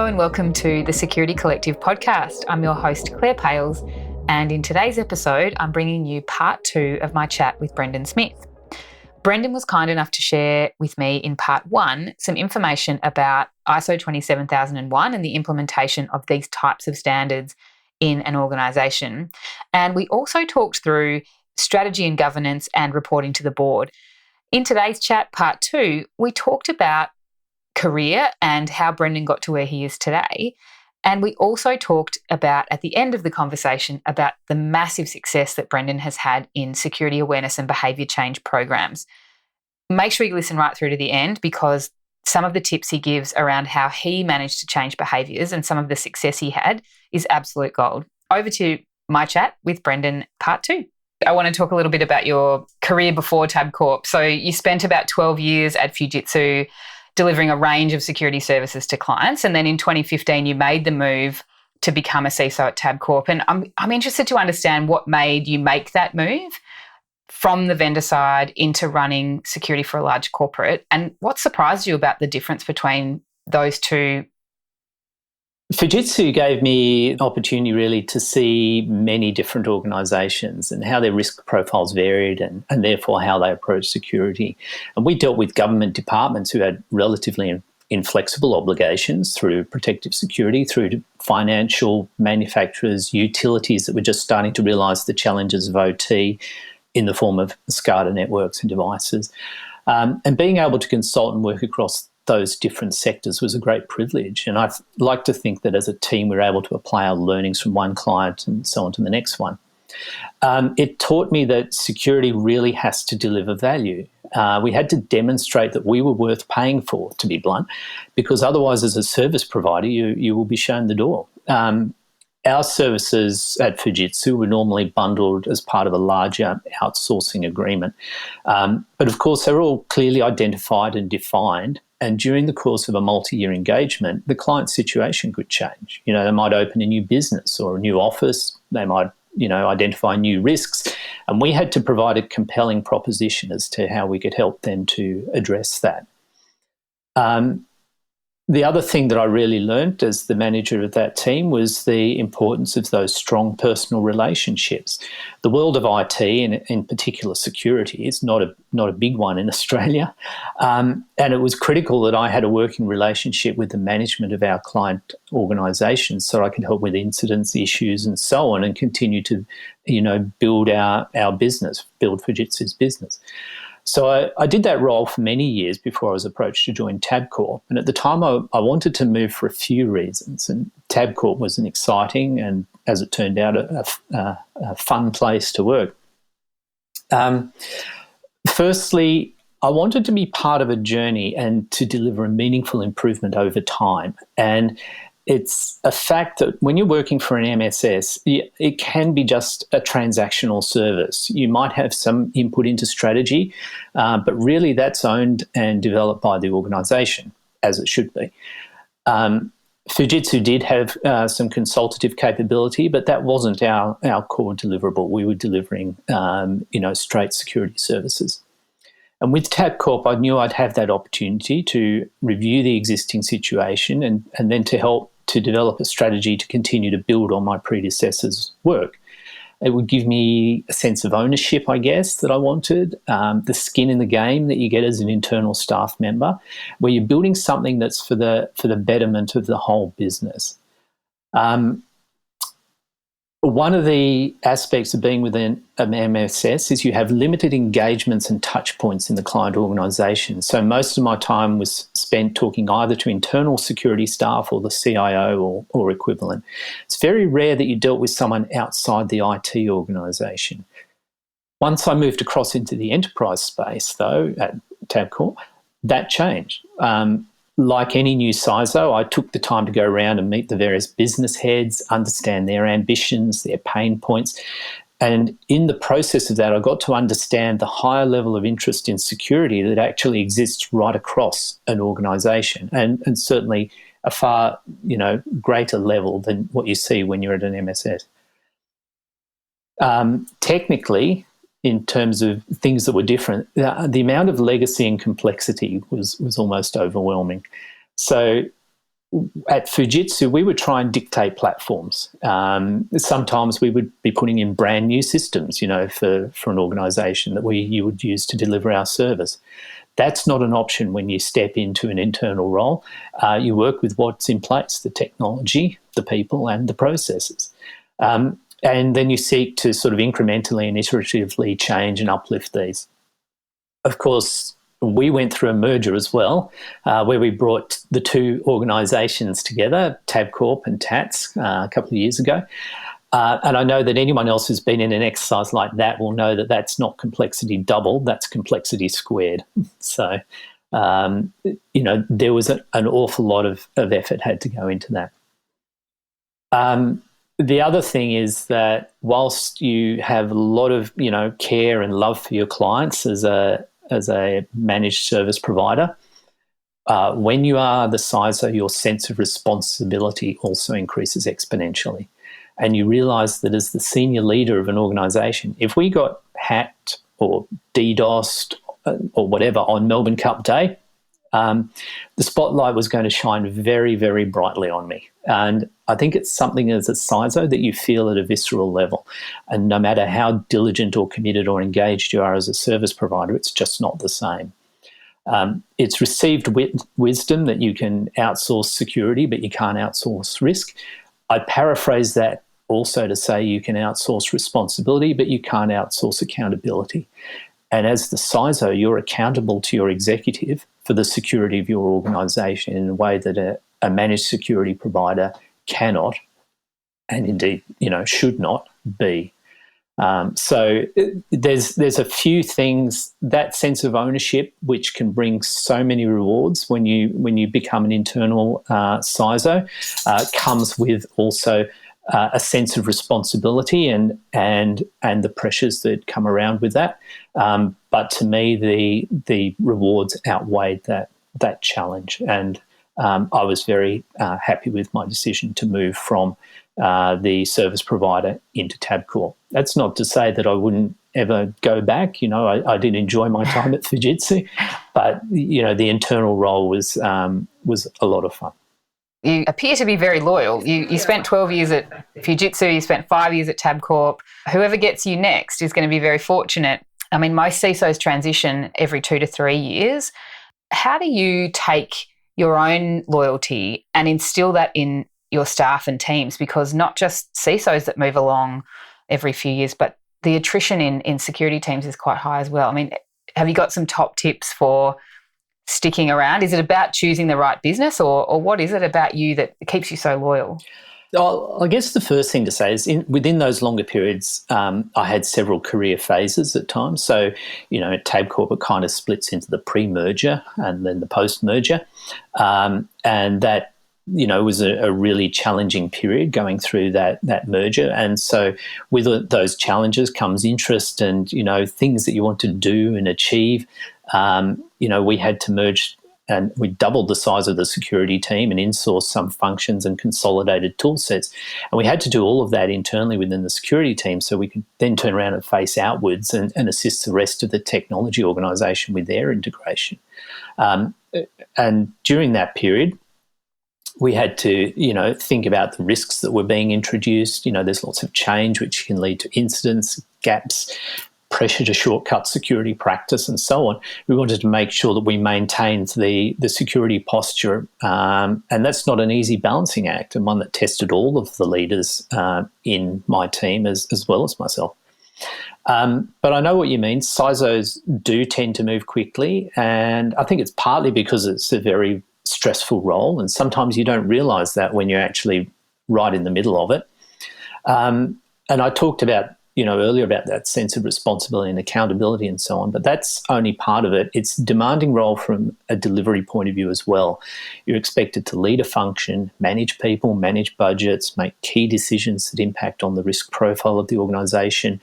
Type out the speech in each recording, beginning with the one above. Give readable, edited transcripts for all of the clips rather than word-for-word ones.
and welcome to the Security Collective podcast. I'm your host, Claire Pales, and in today's episode, I'm bringing you part 2 of my chat with Brendan Smith. Brendan was kind enough to share with me in part 1 some information about ISO 27001 and the implementation of these types of standards in an organisation. And we also talked through strategy and governance and reporting to the board. In today's chat, part 2, we talked about career and how Brendan got to where he is today. And we also talked about, at the end of the conversation, about the massive success that Brendan has had in security awareness and behaviour change programs. Make sure you listen right through to the end, because some of the tips he gives around how he managed to change behaviours and some of the success he had is absolute gold. Over to my chat with Brendan, part 2. I want to talk a little bit about your career before Tabcorp. So you spent about 12 years at Fujitsu delivering a range of security services to clients. And then in 2015, you made the move to become a CISO at Tabcorp. And I'm interested to understand what made you make that move from the vendor side into running security for a large corporate, and what surprised you about the difference between those two? Fujitsu gave me an opportunity really to see many different organisations and how their risk profiles varied and therefore how they approach security. And we dealt with government departments who had relatively inflexible obligations through protective security, through to financial manufacturers, utilities that were just starting to realise the challenges of OT in the form of SCADA networks and devices. And being able to consult and work across those different sectors was a great privilege. And I like to think that as a team, we're able to apply our learnings from one client and so on to the next one. It taught me that security really has to deliver value. We had to demonstrate that we were worth paying for, to be blunt, because otherwise as a service provider, you will be shown the door. Our services at Fujitsu were normally bundled as part of a larger outsourcing agreement. But of course, they're all clearly identified and defined. And during the course of a multi-year engagement, the client's situation could change. You know, they might open a new business or a new office. They might, identify new risks. And we had to provide a compelling proposition as to how we could help them to address that. The other thing that I really learned as the manager of that team was the importance of those strong personal relationships. The world of IT, and in particular security, is not a big one in Australia. And it was critical that I had a working relationship with the management of our client organisations so I could help with incidents, issues and so on, and continue to, build our business, build Fujitsu's business. So I did that role for many years before I was approached to join Tabcorp. And at the time, I wanted to move for a few reasons. And Tabcorp was an exciting and, as it turned out, a fun place to work. Firstly, I wanted to be part of a journey and to deliver a meaningful improvement over time. And it's a fact that when you're working for an MSS, it can be just a transactional service. You might have some input into strategy, but really that's owned and developed by the organisation, as it should be. Fujitsu did have some consultative capability, but that wasn't our core deliverable. We were delivering, straight security services. And with Tabcorp, I knew I'd have that opportunity to review the existing situation and then to help to develop a strategy to continue to build on my predecessors' work. It would give me a sense of ownership, I guess, that I wanted, the skin in the game that you get as an internal staff member, where you're building something that's for the betterment of the whole business. One of the aspects of being within an MSS is you have limited engagements and touch points in the client organisation. So most of my time was spent talking either to internal security staff or the CIO or equivalent. It's very rare that you dealt with someone outside the IT organisation. Once I moved across into the enterprise space, though, at Tabcorp, that changed. Like any new CISO, I took the time to go around and meet the various business heads, understand their ambitions, their pain points. And in the process of that, I got to understand the higher level of interest in security that actually exists right across an organisation, and certainly a far, greater level than what you see when you're at an MSS. Technically, in terms of things that were different, the amount of legacy and complexity was almost overwhelming. So at Fujitsu, we would try and dictate platforms. Sometimes we would be putting in brand new systems, for an organisation that you would use to deliver our service. That's not an option when you step into an internal role. You work with what's in place, the technology, the people, and the processes. And then you seek to sort of incrementally and iteratively change and uplift these. Of course, we went through a merger as well, where we brought the two organisations together, Tabcorp and TATS, a couple of years ago. And I know that anyone else who's been in an exercise like that will know that that's not complexity doubled, that's complexity squared. So, there was an awful lot of effort had to go into that. The other thing is that whilst you have a lot of, care and love for your clients as a managed service provider, when you are the CISO, your sense of responsibility also increases exponentially. And you realise that as the senior leader of an organisation, if we got hacked or DDoSed or whatever on Melbourne Cup Day, the spotlight was going to shine very, very brightly on me. And I think it's something as a CISO that you feel at a visceral level. And no matter how diligent or committed or engaged you are as a service provider, it's just not the same. It's received wisdom that you can outsource security, but you can't outsource risk. I paraphrase that also to say you can outsource responsibility, but you can't outsource accountability. And as the CISO, you're accountable to your executive for the security of your organisation in a way that a managed security provider cannot, and indeed, should not be. So there's a few things, that sense of ownership, which can bring so many rewards when you become an internal CISO, comes with also a sense of responsibility and the pressures that come around with that. But to me, the rewards outweighed that challenge, and I was very happy with my decision to move from the service provider into Tabcorp. That's not to say that I wouldn't ever go back. I did enjoy my time at Fujitsu, but the internal role was a lot of fun. You appear to be very loyal. You spent 12 years at Fujitsu, you spent 5 years at Tabcorp. Whoever gets you next is going to be very fortunate. I mean, most CISOs transition every 2 to 3 years. How do you take your own loyalty and instill that in your staff and teams? Because not just CISOs that move along every few years, but the attrition in security teams is quite high as well. I mean, have you got some top tips for sticking around? Is it about choosing the right business, or what is it about you that keeps you so loyal? I guess the first thing to say is within those longer periods, I had several career phases at times. So, at Tabcorp, it kind of splits into the pre-merger and then the post-merger. And that, was a really challenging period going through that merger. And so with those challenges comes interest and, things that you want to do and achieve. We had to merge, and we doubled the size of the security team and insourced some functions and consolidated tool sets. And we had to do all of that internally within the security team so we could then turn around and face outwards and assist the rest of the technology organisation with their integration. And during that period, we had to, think about the risks that were being introduced. There's lots of change which can lead to incidents, gaps, pressure to shortcut security practice and so on. We wanted to make sure that we maintained the security posture, and that's not an easy balancing act, and one that tested all of the leaders in my team as well as myself. But I know what you mean. CISOs do tend to move quickly, and I think it's partly because it's a very stressful role, and sometimes you don't realise that when you're actually right in the middle of it. And I talked about earlier about that sense of responsibility and accountability and so on, but that's only part of it. It's a demanding role from a delivery point of view as well. You're expected to lead a function, manage people, manage budgets, make key decisions that impact on the risk profile of the organisation,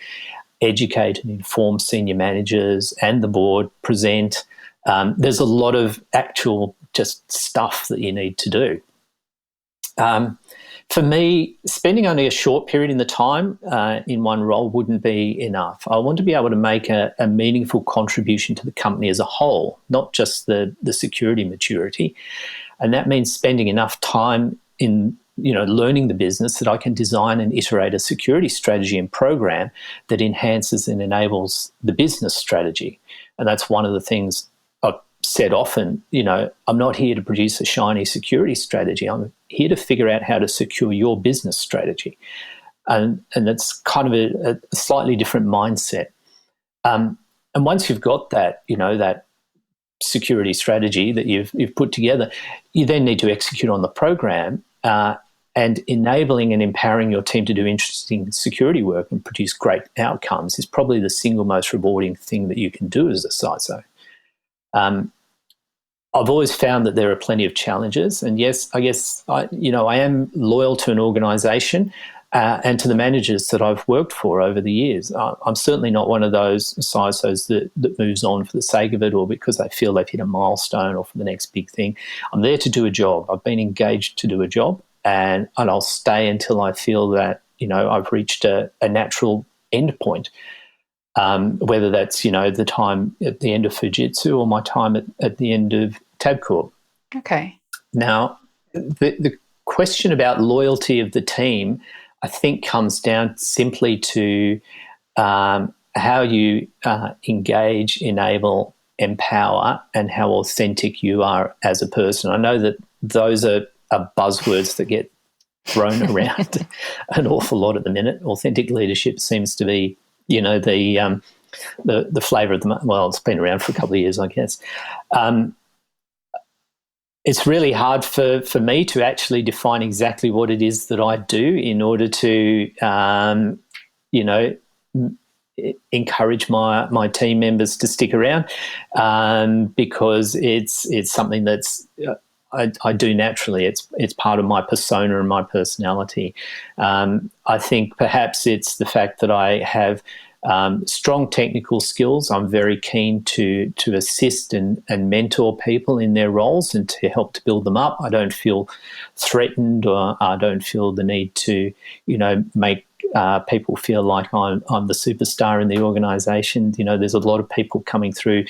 educate and inform senior managers and the board, present. There's a lot of actual just stuff that you need to do. For me, spending only a short period in the time in one role wouldn't be enough. I want to be able to make a meaningful contribution to the company as a whole, not just the security maturity. And that means spending enough time in learning the business that I can design and iterate a security strategy and program that enhances and enables the business strategy. And that's one of the things I've said often, I'm not here to produce a shiny security strategy. I'm here to figure out how to secure your business strategy. And that's kind of a slightly different mindset. And once you've got that, that security strategy that you've put together, you then need to execute on the program, and enabling and empowering your team to do interesting security work and produce great outcomes is probably the single most rewarding thing that you can do as a CISO. I've always found that there are plenty of challenges, and yes, I guess I am loyal to an organisation and to the managers that I've worked for over the years. I'm certainly not one of those CISOs that moves on for the sake of it or because they feel they've hit a milestone or for the next big thing. I'm there to do a job. I've been engaged to do a job, and I'll stay until I feel that I've reached a natural end point. Whether that's the time at the end of Fujitsu or my time at the end of Tabcorp. Okay. Now, the question about loyalty of the team, I think, comes down simply to how you engage, enable, empower, and how authentic you are as a person. I know that those are buzzwords that get thrown around an awful lot at the minute. Authentic leadership seems to be, the flavour of the month. Well, it's been around for a couple of years, I guess. It's really hard for me to actually define exactly what it is that I do in order to, encourage my team members to stick around, because it's something that's I do naturally. It's part of my persona and my personality. I think perhaps it's the fact that I have strong technical skills. I'm very keen to assist and mentor people in their roles and to help to build them up. I don't feel threatened, or I don't feel the need to, make people feel like I'm the superstar in the organisation. There's a lot of people coming through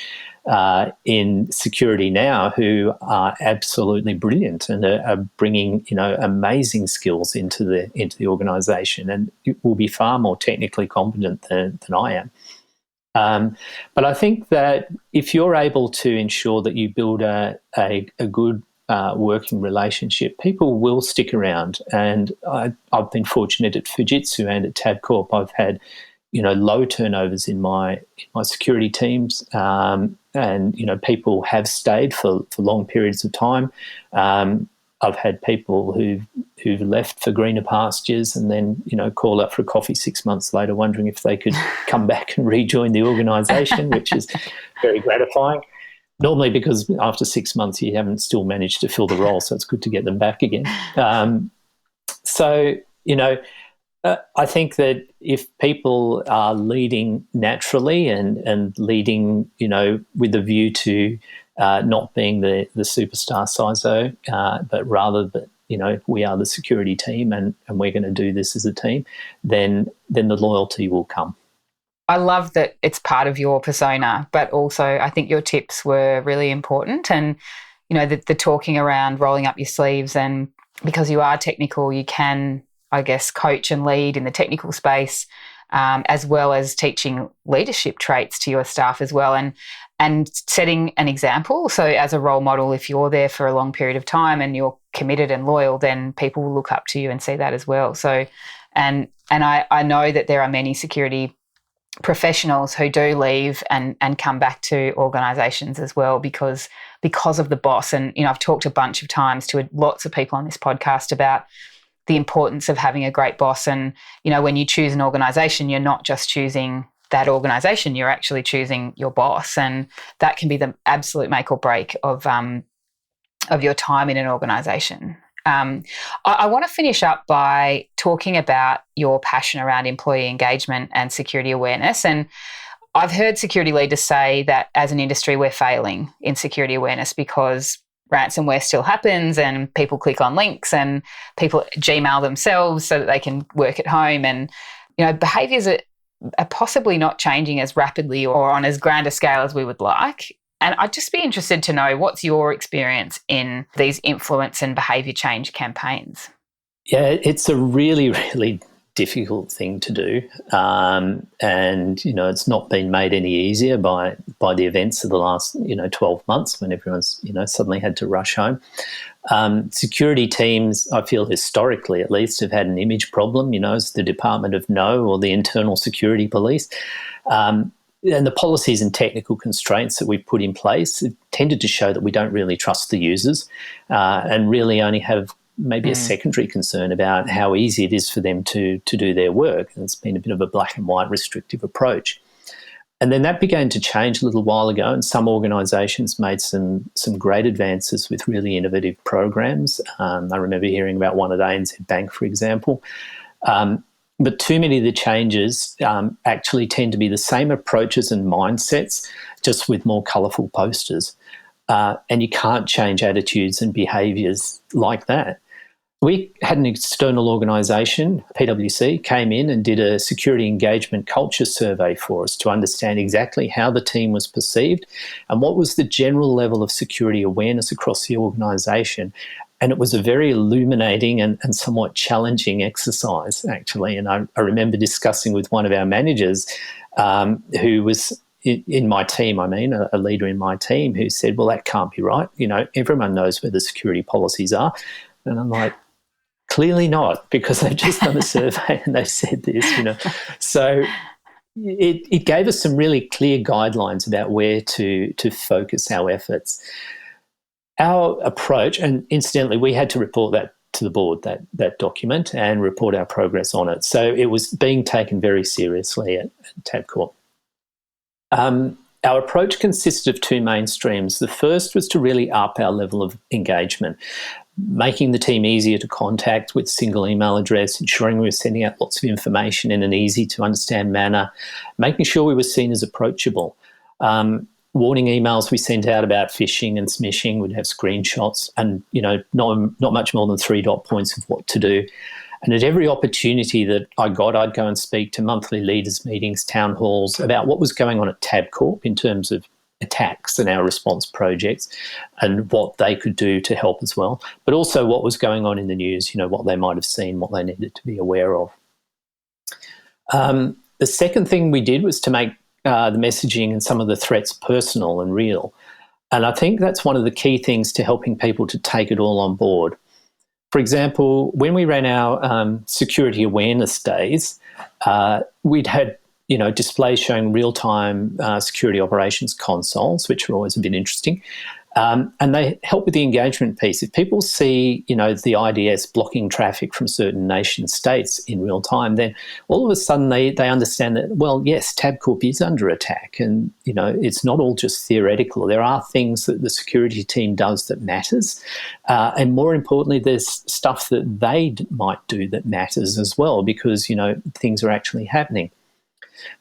in security now who are absolutely brilliant and are bringing amazing skills into the organisation, and will be far more technically competent than I am. But I think that if you're able to ensure that you build a good working relationship, people will stick around. And I've been fortunate at Fujitsu and at Tabcorp. I've had low turnovers in my security teams, and people have stayed for long periods of time. I've had people who've left for greener pastures and then call up for a coffee 6 months later wondering if they could come back and rejoin the organisation, which is very gratifying. Normally because after 6 months you haven't still managed to fill the role, so it's good to get them back again. I think that if people are leading naturally and leading, with a view to not being the superstar CISO, but rather that, we are the security team and we're going to do this as a team, then the loyalty will come. I love that it's part of your persona, but also I think your tips were really important. And, the talking around rolling up your sleeves, and because you are technical, you can, I guess, coach and lead in the technical space, as well as teaching leadership traits to your staff as well, and setting an example. So as a role model, if you're there for a long period of time and you're committed and loyal, then people will look up to you and see that as well. So, and I know that there are many security professionals who do leave and come back to organisations as well because of the boss. And, I've talked a bunch of times to lots of people on this podcast about the importance of having a great boss. And, when you choose an organisation, you're not just choosing that organisation, you're actually choosing your boss. And that can be the absolute make or break of your time in an organisation. I want to finish up by talking about your passion around employee engagement and security awareness. And I've heard security leaders say that as an industry, we're failing in security awareness because ransomware still happens and people click on links and people Gmail themselves so that they can work at home. And, behaviours are possibly not changing as rapidly or on as grand a scale as we would like. And I'd just be interested to know, what's your experience in these influence and behaviour change campaigns? Yeah, it's a really, really difficult thing to do. And, it's not been made any easier by the events of the last, 12 months when everyone's, suddenly had to rush home. Security teams, I feel historically at least, have had an image problem, as the Department of No or the Internal Security Police. And the policies and technical constraints that we've put in place have tended to show that we don't really trust the users and really only have maybe a secondary concern about how easy it is for them to do their work. And it's been a bit of a black and white restrictive approach. And then that began to change a little while ago, and some organisations made some great advances with really innovative programs. I remember hearing about one at ANZ Bank, for example. But too many of the changes actually tend to be the same approaches and mindsets, just with more colourful posters. And you can't change attitudes and behaviours like that. We had an external organisation, PwC, came in and did a security engagement culture survey for us to understand exactly how the team was perceived and what was the general level of security awareness across the organisation. And it was a very illuminating and somewhat challenging exercise, actually. And I remember discussing with one of our managers who was in my team, a leader in my team, who said, well, that can't be right. Everyone knows where the security policies are. And I'm like, clearly not, because they've just done a survey and they've said this, So it gave us some really clear guidelines about where to focus our efforts. Our approach, and incidentally, we had to report that to the board, that document, and report our progress on it. So it was being taken very seriously at Tabcorp. Our approach consisted of two main streams. The first was to really up our level of engagement, making the team easier to contact with a single email address, ensuring we were sending out lots of information in an easy-to-understand manner, making sure we were seen as approachable. Warning emails we sent out about phishing and smishing would have screenshots and, not much more than 3 dot points of what to do. And at every opportunity that I got, I'd go and speak to monthly leaders meetings, town halls, about what was going on at Tabcorp in terms of attacks and our response projects and what they could do to help as well, but also what was going on in the news, what they might have seen, what they needed to be aware of. The second thing we did was to make the messaging and some of the threats personal and real. And I think that's one of the key things to helping people to take it all on board. For example, when we ran our security awareness days, we'd had displays showing real-time security operations consoles, which were always a bit interesting. And they help with the engagement piece. If people see, the IDS blocking traffic from certain nation states in real time, then all of a sudden they understand that, well, yes, Tabcorp is under attack, and, it's not all just theoretical. There are things that the security team does that matters. And more importantly, there's stuff that they might do that matters as well, because, things are actually happening.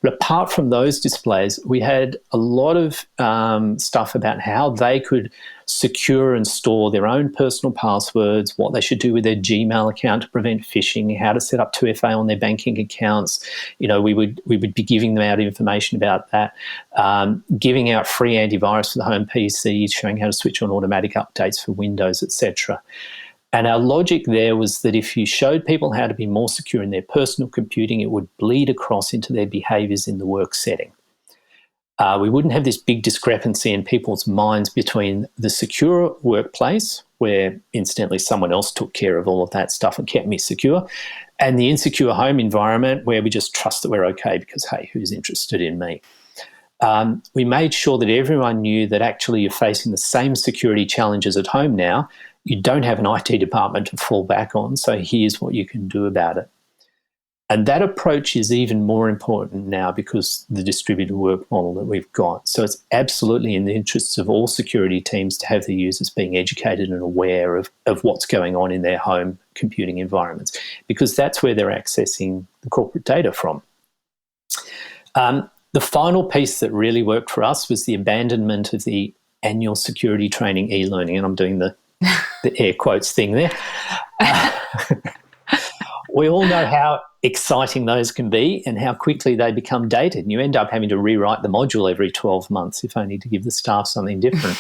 But apart from those displays, we had a lot of stuff about how they could secure and store their own personal passwords, what they should do with their Gmail account to prevent phishing, how to set up 2FA on their banking accounts. We would be giving them out information about that, giving out free antivirus for the home PCs, showing how to switch on automatic updates for Windows, etc. And our logic there was that if you showed people how to be more secure in their personal computing, it would bleed across into their behaviours in the work setting. We wouldn't have this big discrepancy in people's minds between the secure workplace, where incidentally someone else took care of all of that stuff and kept me secure, and the insecure home environment where we just trust that we're okay because, hey, who's interested in me? We made sure that everyone knew that actually you're facing the same security challenges at home now. You don't have an IT department to fall back on, so here's what you can do about it. And that approach is even more important now because the distributed work model that we've got. So it's absolutely in the interests of all security teams to have the users being educated and aware of what's going on in their home computing environments, because that's where they're accessing the corporate data from. The final piece that really worked for us was the abandonment of the annual security training e-learning, and I'm doing the air quotes thing there. we all know how exciting those can be and how quickly they become dated. And you end up having to rewrite the module every 12 months, if only to give the staff something different.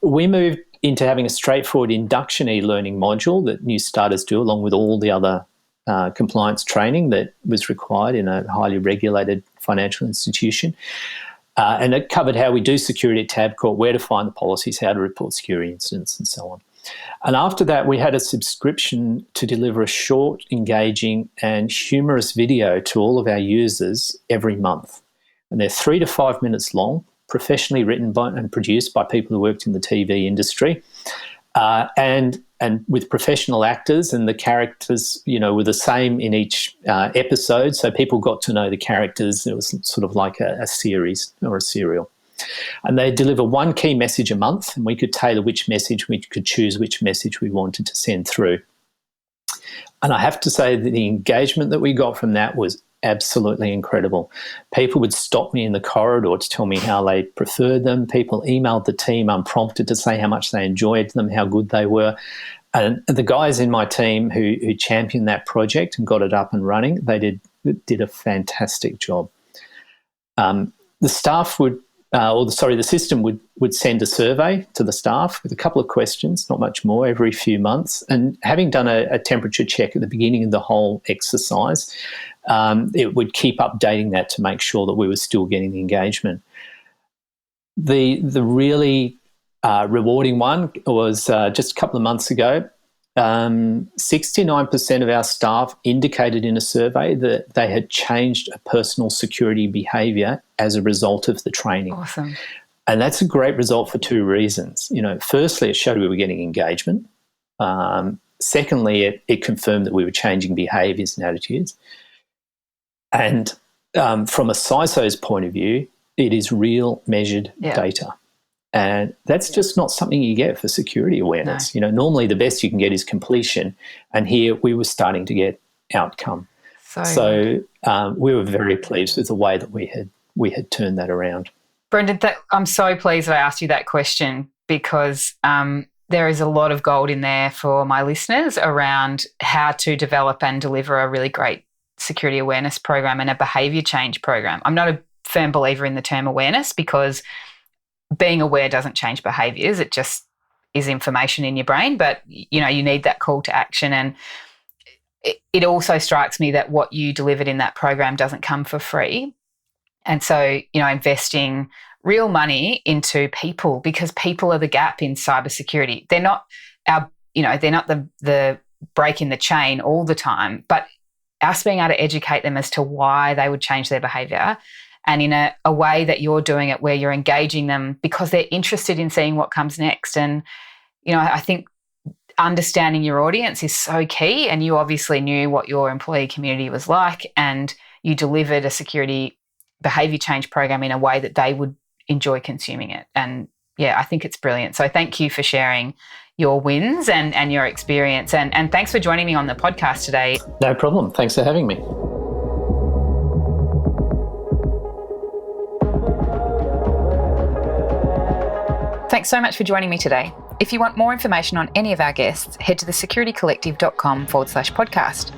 We moved into having a straightforward Induction E-Learning module that new starters do, along with all the other compliance training that was required in a highly regulated financial institution. And it covered how we do security at Tabcorp, where to find the policies, how to report security incidents, and so on. And after that, we had a subscription to deliver a short, engaging, and humorous video to all of our users every month. And they're 3 to 5 minutes long, professionally written by and produced by people who worked in the TV industry, and with professional actors, and the characters, were the same in each episode, so people got to know the characters. It was sort of like a series or a serial. And they deliver one key message a month, and we could tailor which message, we could choose which message we wanted to send through. And I have to say that the engagement that we got from that was absolutely incredible. People would stop me in the corridor to tell me how they preferred them. People emailed the team unprompted to say how much they enjoyed them, how good they were. And the guys in my team who championed that project and got it up and running, they did a fantastic job. The staff the system would send a survey to the staff with a couple of questions, not much more, every few months. And having done a temperature check at the beginning of the whole exercise, it would keep updating that to make sure that we were still getting the engagement. The really rewarding one was just a couple of months ago. 69% of our staff indicated in a survey that they had changed a personal security behaviour as a result of the training. Awesome. And that's a great result for two reasons. Firstly, it showed we were getting engagement. Secondly, it confirmed that we were changing behaviours and attitudes. And from a CISO's point of view, it is real measured data. And that's just not something you get for security awareness. No. Normally the best you can get is completion, and here we were starting to get outcome. So we were very pleased with the way that we had turned that around. Brendan, I'm so pleased that I asked you that question, because there is a lot of gold in there for my listeners around how to develop and deliver a really great security awareness program and a behaviour change program. I'm not a firm believer in the term awareness, because being aware doesn't change behaviours. It just is information in your brain, but you need that call to action. And it also strikes me that what you delivered in that program doesn't come for free. And so, investing real money into people, because people are the gap in cybersecurity. They're not the break in the chain all the time, but us being able to educate them as to why they would change their behaviour, and in a way that you're doing it where you're engaging them because they're interested in seeing what comes next. And, I think understanding your audience is so key, and you obviously knew what your employee community was like, and you delivered a security behaviour change program in a way that they would enjoy consuming it. And, I think it's brilliant. So thank you for sharing your wins and your experience. And thanks for joining me on the podcast today. No problem. Thanks for having me. Thanks so much for joining me today. If you want more information on any of our guests, head to thesecuritycollective.com/podcast.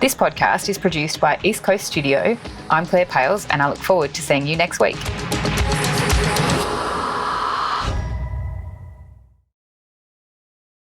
This podcast is produced by East Coast Studio. I'm Claire Pales, and I look forward to seeing you next week.